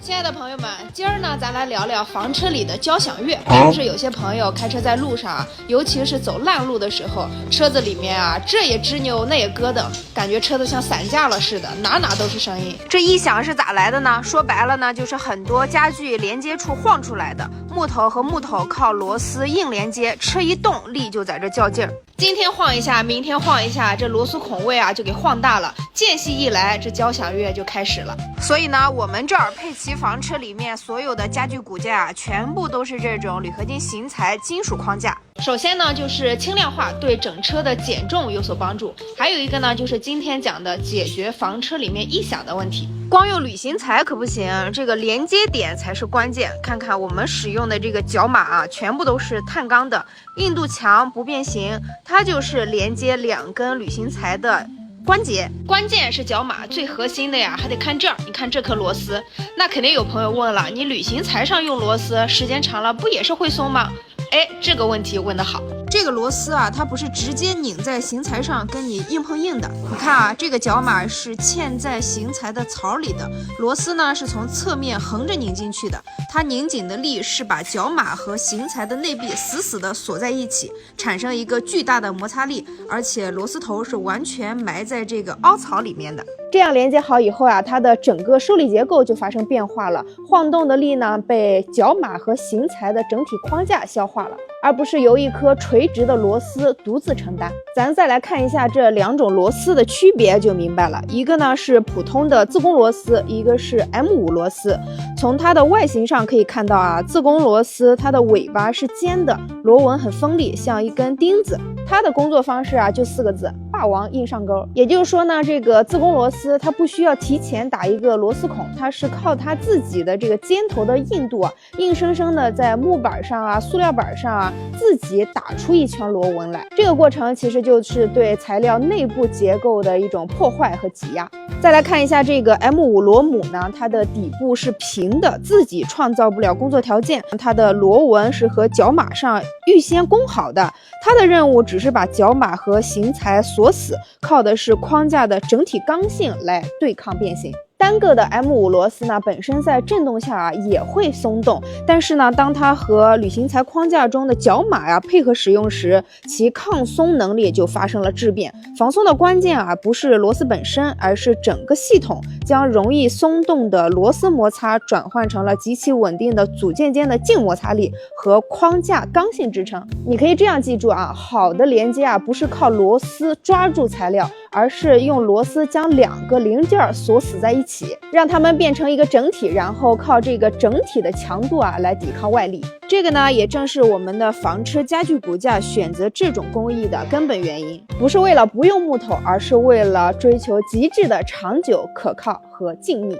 亲爱的朋友们，今儿呢，咱来聊聊房车里的交响乐。是不是有些朋友开车在路上啊，尤其是走烂路的时候，车子里面啊，这也吱扭，那也咯噔，感觉车子像散架了似的，哪哪都是声音。这异响是咋来的呢？说白了呢，就是很多家具连接处晃出来的，木头和木头靠螺丝硬连接，车一动力就在这较劲儿。今天晃一下，明天晃一下，这螺丝孔位啊就给晃大了，间隙一来，这交响乐就开始了。所以呢，我们这儿佩奇房车里面所有的家具骨架啊，全部都是这种铝合金型材金属框架。首先呢，就是轻量化，对整车的减重有所帮助；还有一个呢，就是今天讲的解决房车里面异响的问题。光用铝型材可不行，这个连接点才是关键。看看我们使用的这个角马啊，全部都是碳钢的，硬度强，不变形，它就是连接两根铝型材的关节。关键是角马最核心的呀，还得看这儿，你看这颗螺丝。那肯定有朋友问了，你铝型材上用螺丝，时间长了不也是会松吗？哎，这个问题问得好。这个螺丝啊，它不是直接拧在型材上跟你硬碰硬的。你看啊，这个角马是嵌在型材的槽里的，螺丝呢是从侧面横着拧进去的。它拧紧的力是把角马和型材的内壁死死的锁在一起，产生一个巨大的摩擦力，而且螺丝头是完全埋在这个凹槽里面的。这样连接好以后啊，它的整个受力结构就发生变化了，晃动的力呢被角马和型材的整体框架消化了，而不是由一颗垂直的螺丝独自承担。咱再来看一下这两种螺丝的区别就明白了，一个呢是普通的自攻螺丝，一个是 M5 螺丝。从它的外形上可以看到啊，自攻螺丝它的尾巴是尖的，螺纹很锋利，像一根钉子。它的工作方式啊就4个字：霸王硬上钩。也就是说呢，这个自攻螺丝它不需要提前打一个螺丝孔，它是靠它自己的这个尖头的硬度啊，硬生生的在木板上啊、塑料板上啊自己打出一圈螺纹来。这个过程其实就是对材料内部结构的一种破坏和挤压。再来看一下这个 M5 螺母呢，它的底部是平的，自己创造不了工作条件，它的螺纹是和角马上预先攻好的，它的任务只是把角马和型材锁死，靠的是框架的整体刚性来对抗变形。单个的 M5 螺丝呢，本身在震动下啊也会松动，但是呢，当它和铝型材框架中的角马呀配合使用时，其抗松能力就发生了质变。防松的关键啊不是螺丝本身，而是整个系统将容易松动的螺丝摩擦转换成了极其稳定的组件间的静摩擦力和框架刚性支撑。你可以这样记住啊，好的连接啊不是靠螺丝抓住材料，而是用螺丝将两个零件锁死在一起，让它们变成一个整体，然后靠这个整体的强度啊来抵抗外力。这个呢，也正是我们的房车家具骨架选择这种工艺的根本原因，不是为了不用木头，而是为了追求极致的长久、可靠和静谧。